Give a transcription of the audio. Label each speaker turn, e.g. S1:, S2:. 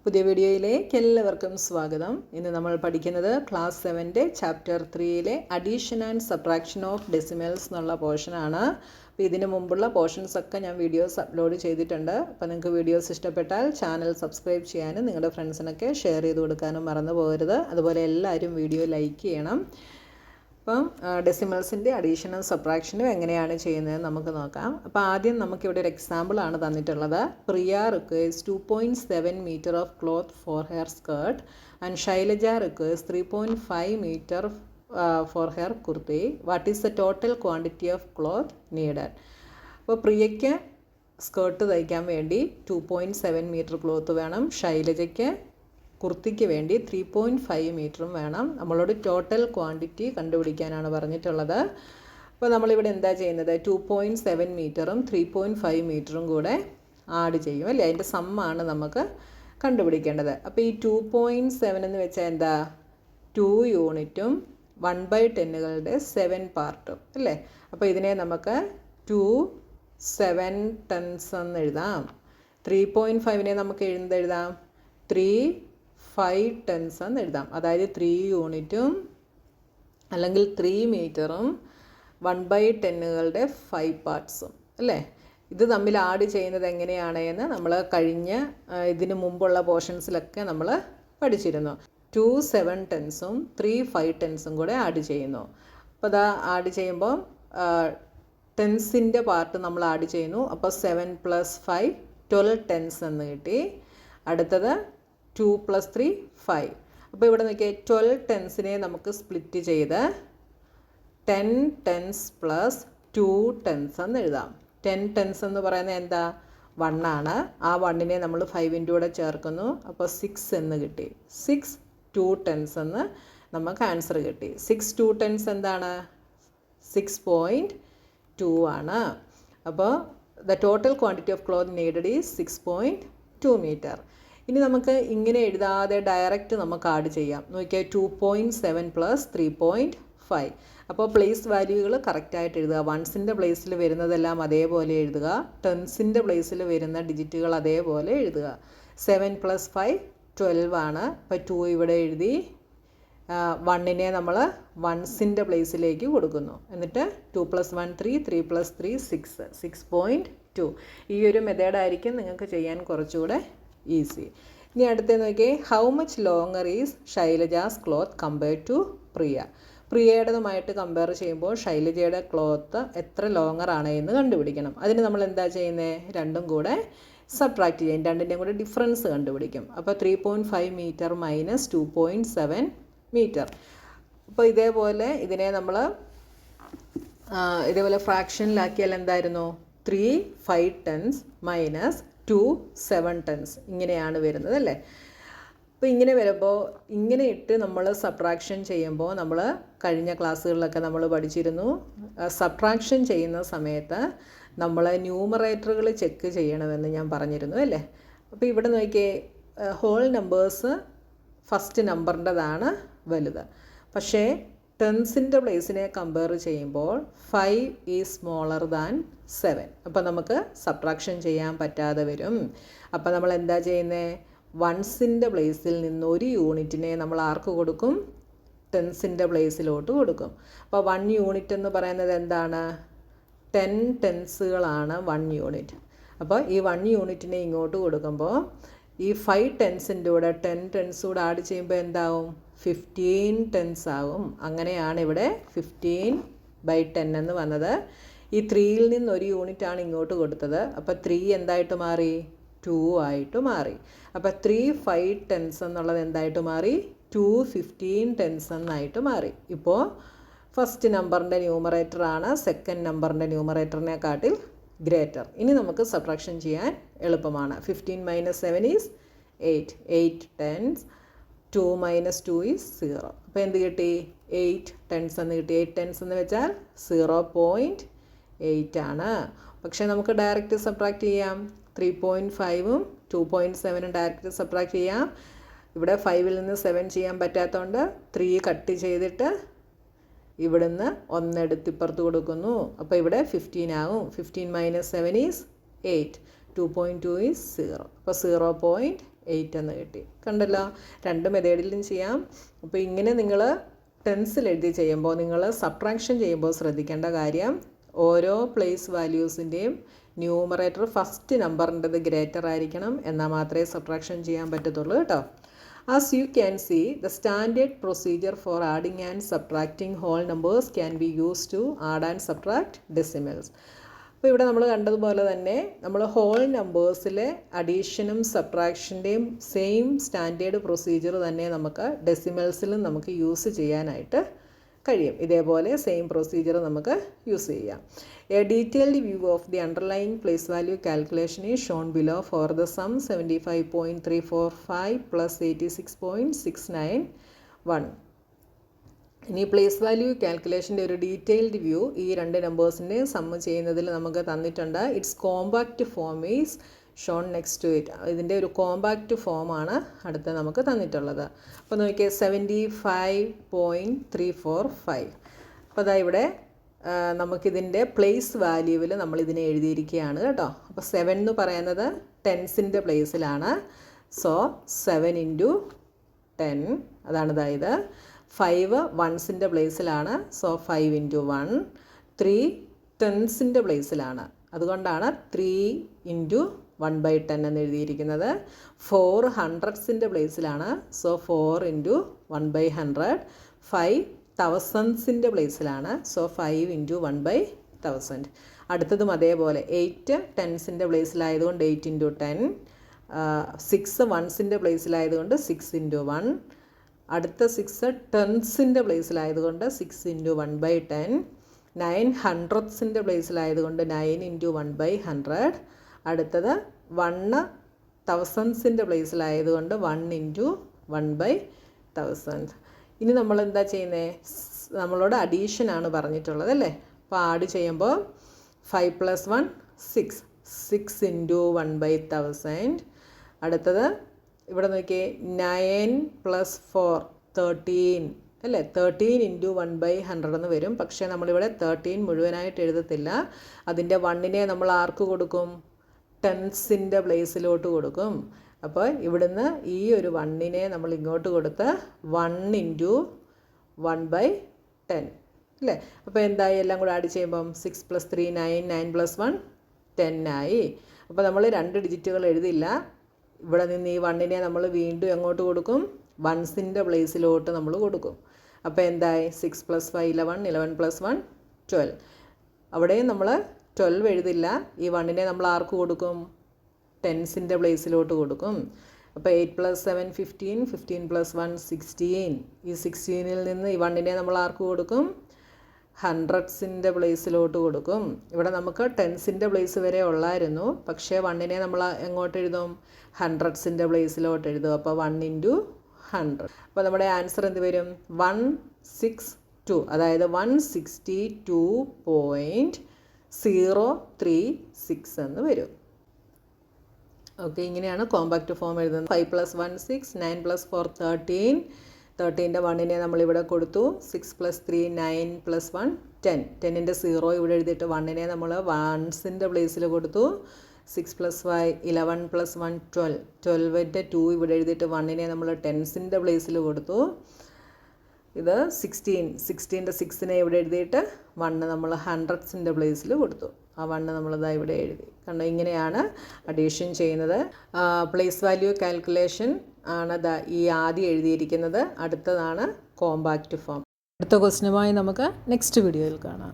S1: പുതിയ വീഡിയോയിലേക്ക് എല്ലാവർക്കും സ്വാഗതം. ഇന്ന് നമ്മൾ പഠിക്കുന്നത് class 7 chapter 3 addition and subtraction of decimals എന്നുള്ള പോർഷനാണ്. അപ്പോൾ ഇതിന് മുമ്പുള്ള പോർഷൻസ് ഒക്കെ ഞാൻ വീഡിയോസ് അപ്ലോഡ് ചെയ്തിട്ടുണ്ട്. അപ്പോൾ നിങ്ങൾക്ക് വീഡിയോസ് ഇഷ്ടപ്പെട്ടാൽ ചാനൽ സബ്സ്ക്രൈബ് ചെയ്യാനും നിങ്ങളുടെ ഫ്രണ്ട്സിനൊക്കെ ഷെയർ ചെയ്ത് കൊടുക്കാനും മറന്നു പോകരുത്. അതുപോലെ എല്ലാവരും വീഡിയോ ലൈക്ക് ചെയ്യണം. അപ്പം ഡെസിമൽസിൻ്റെ അഡീഷനും സബ്ട്രാക്ഷനും എങ്ങനെയാണ് ചെയ്യുന്നത് നമുക്ക് നോക്കാം. അപ്പോൾ ആദ്യം നമുക്കിവിടെ ഒരു എക്സാമ്പിളാണ് തന്നിട്ടുള്ളത്. Priya requires 2.7 metre of cloth for her skirt and Shailaja requires 3.5 metre for her kurti. What is the total quantity of cloth needed? അപ്പോൾ പ്രിയയ്ക്ക് സ്കേർട്ട് തയ്ക്കാൻ വേണ്ടി 2.7 മീറ്റർ ക്ലോത്ത് വേണം. ശൈലജയ്ക്ക് കുർത്തിക്ക് വേണ്ടി 3.5 മീറ്ററും വേണം. നമ്മളോട് ടോട്ടൽ ക്വാണ്ടിറ്റി കണ്ടുപിടിക്കാനാണ് പറഞ്ഞിട്ടുള്ളത്. അപ്പോൾ നമ്മളിവിടെ എന്താ ചെയ്യുന്നത്? 2.7 മീറ്ററും 3.5 മീറ്ററും കൂടെ ആഡ് ചെയ്യും അല്ലേ? അതിൻ്റെ സമ്മാണ് നമുക്ക് കണ്ടുപിടിക്കേണ്ടത്. അപ്പോൾ ഈ 2.7 എന്ന് വെച്ചാൽ എന്താ? 2 യൂണിറ്റും 1/10 7 പാർട്ടും അല്ലേ? അപ്പോൾ ഇതിനെ നമുക്ക് 2 7 tons എന്ന് എഴുതാം. 3.5നെ നമുക്ക് എഴുതാം 3/5 tons എന്ന് എഴുതാം. അതായത് 3 യൂണിറ്റും അല്ലെങ്കിൽ 3 മീറ്ററും 1/10 5 പാർട്സും അല്ലേ? ഇത് തമ്മിൽ ആഡ് ചെയ്യുന്നത് എങ്ങനെയാണ് എന്ന് നമ്മൾ കഴിഞ്ഞ ഇതിന് മുമ്പുള്ള പോർഷൻസിലൊക്കെ നമ്മൾ പഠിച്ചിരുന്നു. 2 7 tonsഉം 3 5 tonsഉം കൂടെ ആഡ് ചെയ്യുന്നു. അപ്പോൾ അതാ ആഡ് ചെയ്യുമ്പോൾ ടെൻസിൻ്റെ പാർട്ട് നമ്മൾ ആഡ് ചെയ്യുന്നു. അപ്പോൾ 7 + 5 12 tons എന്ന് കിട്ടി. അടുത്തത് 2 + 3 5. അപ്പോൾ ഇവിടെ നോക്കിയാൽ 12 tonsനെ നമുക്ക് സ്പ്ലിറ്റ് ചെയ്ത് 10 tons + 2 tons എന്ന് എഴുതാം. 10 tons എന്ന് പറയുന്നത് എന്താ? 1 ആണ്. ആ 1നെ നമ്മൾ 5ൻ്റെ കൂടെ ചേർക്കുന്നു. അപ്പോൾ 6 എന്ന് കിട്ടി. 6 2 tons എന്ന് നമുക്ക് ആൻസർ കിട്ടി. 6 2 tons എന്താണ്? 6.2 ആണ്. അപ്പോൾ the total quantity of cloth needed is 6.2 metre. ഇനി നമുക്ക് ഇങ്ങനെ എഴുതാതെ ഡയറക്റ്റ് നമുക്ക് ആഡ് ചെയ്യാം. നോക്കിയാൽ 2.7 + 3.5. അപ്പോൾ പ്ലേസ് വാല്യൂകൾ കറക്റ്റായിട്ട് എഴുതുക. വൺസിൻ്റെ പ്ലേസിൽ വരുന്നതെല്ലാം അതേപോലെ എഴുതുക. ടെൻസിൻ്റെ പ്ലേസിൽ വരുന്ന ഡിജിറ്റുകൾ അതേപോലെ എഴുതുക. 7 + 5 12 ആണ്. അപ്പോൾ 2 ഇവിടെ എഴുതി. 1നെ നമ്മൾ വൺസിൻ്റെ പ്ലേസിലേക്ക് കൊടുക്കുന്നു. എന്നിട്ട് 2 + 1 3 3 + 3 6 6.2. ഈ ഒരു മെത്തേഡായിരിക്കും നിങ്ങൾക്ക് ചെയ്യാൻ കുറച്ചുകൂടെ ഈസി. ഇനി അടുത്ത നോക്കിയേ, how much longer is Shailaja's cloth compared to Priya? പ്രിയയുടേതുമായിട്ട് കമ്പയർ ചെയ്യുമ്പോൾ ശൈലജയുടെ ക്ലോത്ത് എത്ര ലോങ്ങർ ആണ് എന്ന് കണ്ടുപിടിക്കണം. അതിന് നമ്മൾ എന്താ ചെയ്യുന്നത്? രണ്ടും കൂടെ സബ്ട്രാക്റ്റ് ചെയ്യും. രണ്ടിൻ്റെയും കൂടെ ഡിഫറൻസ് കണ്ടുപിടിക്കും. അപ്പോൾ 3.5 മീറ്റർ - 2.7 മീറ്റർ. അപ്പോൾ ഇതേപോലെ ഇതിനെ നമ്മൾ ഇതേപോലെ ഫ്രാക്ഷനിലാക്കിയാൽ എന്തായിരുന്നു? 3 5 tons - 2 7 tons ഇങ്ങനെയാണ് വരുന്നത് അല്ലേ? അപ്പോൾ ഇങ്ങനെ വരുമ്പോൾ ഇങ്ങനെ ഇട്ട് നമ്മൾ സബ്ട്രാക്ഷൻ ചെയ്യുമ്പോൾ നമ്മൾ കഴിഞ്ഞ ക്ലാസ്സുകളിലൊക്കെ നമ്മൾ പഠിച്ചിരുന്നു. സബ്ട്രാക്ഷൻ ചെയ്യുന്ന സമയത്ത് നമ്മൾ ന്യൂമറേറ്ററുകൾ ചെക്ക് ചെയ്യണമെന്ന് ഞാൻ പറഞ്ഞിരുന്നു അല്ലേ? അപ്പോൾ ഇവിടെ നോക്കിയേ, ഹോൾ നമ്പേഴ്സ് ഫസ്റ്റ് നമ്പറിൻ്റെതാണ് വലുത്. പക്ഷേ ടെൻസിൻ്റെ പ്ലേസിനെ കമ്പയർ ചെയ്യുമ്പോൾ 5 ഈസ് സ്മോളർ ദാൻ 7. അപ്പോൾ നമുക്ക് സബ്ട്രാക്ഷൻ ചെയ്യാൻ പറ്റാതെ വരും. അപ്പോൾ നമ്മൾ എന്താ ചെയ്യുന്നത്? വൺസിൻ്റെ പ്ലേസിൽ നിന്ന് ഒരു യൂണിറ്റിനെ നമ്മൾ ആർക്ക് കൊടുക്കും? ടെൻസിൻ്റെ പ്ലേസിലോട്ട് കൊടുക്കും. അപ്പോൾ 1 യൂണിറ്റ് എന്ന് പറയുന്നത് എന്താണ്? 10 ടെൻസുകളാണ് 1 യൂണിറ്റ്. അപ്പോൾ ഈ 1 യൂണിറ്റിനെ ഇങ്ങോട്ട് കൊടുക്കുമ്പോൾ ഈ 5 ടെൻസിൻ്റെ കൂടെ 10 ടെൻസ് കൂടെ ആഡ് ചെയ്യുമ്പോൾ എന്താവും? 15 tons ആകും. അങ്ങനെയാണ് ഇവിടെ 15/10 എന്ന് വന്നത്. ഈ 3യിൽ നിന്ന് ഒരു യൂണിറ്റാണ് ഇങ്ങോട്ട് കൊടുത്തത്. അപ്പോൾ 3 എന്തായിട്ട് മാറി? 2 ആയിട്ട് മാറി. അപ്പോൾ 3 5 tons എന്നുള്ളത് എന്തായിട്ട് മാറി? 2 15 tons എന്നായിട്ട് മാറി. ഇപ്പോൾ ഫസ്റ്റ് നമ്പറിൻ്റെ ന്യൂമറേറ്ററാണ് സെക്കൻഡ് നമ്പറിൻ്റെ ന്യൂമറേറ്ററിനെക്കാട്ടിൽ ഗ്രേറ്റർ. ഇനി നമുക്ക് സബ്ട്രാക്ഷൻ ചെയ്യാൻ എളുപ്പമാണ്. 15 - 7 ഈസ് 8. 8 tons. 2 - 2 ഈസ് 0. അപ്പോൾ എന്ത് കിട്ടി? 8 tons എന്ന് കിട്ടി. 8 tons എന്ന് വെച്ചാൽ 0.8 ആണ്. പക്ഷേ നമുക്ക് ഡയറക്റ്റ് സബ്ട്രാക്റ്റ് ചെയ്യാം. 3.5ഉം 2.7ഉം ഡയറക്റ്റ് സബ്ട്രാക്റ്റ് ചെയ്യാം. ഇവിടെ 5ൽ നിന്ന് 7 ചെയ്യാൻ പറ്റാത്തതുകൊണ്ട് 3 കട്ട് ചെയ്തിട്ട് ഇവിടുന്ന് 1 എടുത്ത് ഇപ്പുറത്ത് കൊടുക്കുന്നു. അപ്പോൾ ഇവിടെ 15 ആകും. 15 - 7 ഈസ് 8. 2.2 ഈസ് 0. അപ്പോൾ 0.8 8 എന്ന് കിട്ടി. കണ്ടല്ലോ, രണ്ട് മെത്തേഡിലും ചെയ്യാം. അപ്പോൾ ഇങ്ങനെ നിങ്ങൾ ടെൻസിൽ എഴുതി ചെയ്യുമ്പോൾ, നിങ്ങൾ സബ്ട്രാക്ഷൻ ചെയ്യുമ്പോൾ ശ്രദ്ധിക്കേണ്ട കാര്യം, ഓരോ പ്ലേസ് വാല്യൂസിൻ്റെയും ന്യൂമറേറ്റർ ഫസ്റ്റ് നമ്പറിൻ്റെത് ഗ്രേറ്റർ ആയിരിക്കണം, എന്നാൽ മാത്രമേ സബ്ട്രാക്ഷൻ ചെയ്യാൻ പറ്റത്തുള്ളൂ കേട്ടോ. As you can see, the standard procedure for adding and subtracting whole numbers can be used to add and subtract decimals. അപ്പോൾ ഇവിടെ നമ്മൾ കണ്ടതുപോലെ തന്നെ നമ്മൾ ഹോൾ നമ്പേഴ്സിലെ അഡീഷനും സബ്ട്രാക്ഷൻ്റെയും സെയിം സ്റ്റാൻഡേർഡ് പ്രൊസീജിയർ തന്നെ നമുക്ക് ഡെസിമൽസിലും നമുക്ക് യൂസ് ചെയ്യാനായിട്ട് കഴിയും. ഇതേപോലെ സെയിം പ്രൊസീജിയർ നമുക്ക് യൂസ് ചെയ്യാം. A detailed view of the underlying place value calculation is shown below for the sum 75.345 plus 86.691. ഇനി പ്ലേസ് വാല്യൂ കാൽക്കുലേഷൻ്റെ ഒരു ഡീറ്റെയിൽഡ് വ്യൂ ഈ രണ്ട് നമ്പേഴ്സിൻ്റെ സമ്മ് ചെയ്യുന്നതിൽ നമുക്ക് തന്നിട്ടുണ്ട്. Its compact form is shown next to it. ഇതിൻ്റെ ഒരു കോമ്പാക്റ്റ് ഫോമാണ് അടുത്ത് നമുക്ക് തന്നിട്ടുള്ളത്. അപ്പോൾ നോക്കിയാൽ 75.345. അപ്പോൾ അതാ ഇവിടെ നമുക്കിതിൻ്റെ പ്ലേസ് വാല്യൂവിൽ നമ്മളിതിനെ എഴുതിയിരിക്കുകയാണ് കേട്ടോ. അപ്പോൾ 7 എന്ന് പറയുന്നത് ടെൻസിൻ്റെ പ്ലേസിലാണ്. സോ 7 × 10 അതാണ് അതായത് 5 വൺസിൻ്റെ പ്ലേസിലാണ്. സോ 5 × 1. 3 ടെൻസിൻ്റെ പ്ലേസിലാണ്, അതുകൊണ്ടാണ് 3 × 1/10 എന്ന് എഴുതിയിരിക്കുന്നത്. 4 ഹൺഡ്രഡ്സിൻ്റെ പ്ലേസിലാണ്. സോ 4 × 1/100. 5 തൗസൻഡ്സിൻ്റെ പ്ലേസിലാണ്. സോ 5 × 1/1000. അടുത്തതും അതേപോലെ 8 ടെൻസിൻ്റെ പ്ലേസിലായതുകൊണ്ട് 8 × 10. 6 വൺസിൻ്റെ പ്ലേസിലായതുകൊണ്ട് 6 × 1. അടുത്ത 6 ടെൻസിൻ്റെ പ്ലേസിലായതുകൊണ്ട് 6 × 1/10. 9 ഹൺഡ്രഡ്സിൻ്റെ പ്ലേസിലായതുകൊണ്ട് 9 × 1/100. അടുത്തത് 1 തൗസൻഡ്സിൻ്റെ പ്ലേസിലായതുകൊണ്ട് 1 × 1/1000. ഇനി നമ്മൾ എന്താ ചെയ്യുന്നത്? നമ്മളോട് അഡീഷനാണ് പറഞ്ഞിട്ടുള്ളത് അല്ലേ. അപ്പോൾ ആഡ് ചെയ്യുമ്പോൾ 5 + 1 6. 6 × 1/1000. അടുത്തത് ഇവിടെ നോക്കിയേ 9 + 4 13 അല്ലേ. 13 × 1/100 എന്ന് വരും. പക്ഷേ നമ്മളിവിടെ 13 മുഴുവനായിട്ട് എഴുതത്തില്ല. അതിൻ്റെ 1നെ നമ്മൾ ആർക്ക് കൊടുക്കും? ടെൻസിൻ്റെ പ്ലേസിലോട്ട് കൊടുക്കും. അപ്പോൾ ഇവിടുന്ന് ഈ ഒരു 1നെ നമ്മൾ ഇങ്ങോട്ട് കൊടുത്ത് 1 × 1/10 അല്ലേ. അപ്പോൾ എന്തായി? എല്ലാം കൂടെ ആഡ് ചെയ്യുമ്പം 6 + 3 9, 9 + 1 10 ആയി. അപ്പോൾ നമ്മൾ 2 ഡിജിറ്റുകൾ എഴുതില്ല. ഇവിടെ നിന്ന് ഈ 1നെ നമ്മൾ വീണ്ടും എങ്ങോട്ട് കൊടുക്കും? വൺസിൻ്റെ പ്ലേസിലോട്ട് നമ്മൾ കൊടുക്കും. അപ്പോൾ എന്തായി? 6 + 5 11, 11 + 1 12. അവിടെയും നമ്മൾ 12 എഴുതില്ല. ഈ 1നെ നമ്മൾ ആർക്ക് കൊടുക്കും? ടെൻസിൻ്റെ പ്ലേസിലോട്ട് കൊടുക്കും. അപ്പോൾ 8 + 7 15, 15 + 1 16. ഈ 16ൽ നിന്ന് ഈ 1നെ നമ്മൾ ആർക്ക് കൊടുക്കും? ഹൺഡ്രഡ്സിൻ്റെ പ്ലേസിലോട്ട് കൊടുക്കും. ഇവിടെ നമുക്ക് ടെൻസിൻ്റെ പ്ലേസ് വരെ ഉള്ളായിരുന്നു. പക്ഷേ 1നെ നമ്മൾ എങ്ങോട്ട് എഴുതും? ഹൺഡ്രഡ്സിൻ്റെ പ്ലേസിലോട്ട് എഴുതും. അപ്പോൾ 1 × 100. അപ്പോൾ നമ്മുടെ ആൻസർ എന്ത് വരും? 162. അതായത് 162.036 എന്ന് വരും. ഓക്കെ, ഇങ്ങനെയാണ് കോമ്പാക്റ്റ് ഫോം എഴുതുന്നത്. 5 + 1 6, 9 + 4 13. 13ൻ്റെ 1നെ നമ്മളിവിടെ കൊടുത്തു. 6 + 3 9 + 1 10. 10ൻ്റെ 0 ഇവിടെ എഴുതിയിട്ട് 1നെ നമ്മൾ വൺസിൻ്റെ പ്ലേസിൽ കൊടുത്തു. 6 + 5 11 + 1 12. 12ൻ്റെ 2 ഇവിടെ എഴുതിയിട്ട് 1നെ നമ്മൾ ടെൻസിൻ്റെ പ്ലേസിൽ കൊടുത്തു. ഇത് 16. 16ൻ്റെ 6നെ ഇവിടെ എഴുതിയിട്ട് 1 നമ്മൾ ഹൺഡ്രഡ്സിൻ്റെ പ്ലേസിൽ കൊടുത്തു. ആ 1 നമ്മളിതാ ഇവിടെ എഴുതി. കണ്ടോ, ഇങ്ങനെയാണ് അഡീഷൻ ചെയ്യുന്നത്. പ്ലേസ് വാല്യൂ കാൽക്കുലേഷൻ ആണ് ഈ ആദ്യം എഴുതിയിരിക്കുന്നത്. അടുത്തതാണ് കോമ്പാക്റ്റ് ഫോം. അടുത്ത ക്വസ്റ്റ്യനുമായി നമുക്ക് നെക്സ്റ്റ് വീഡിയോയിൽ കാണാം.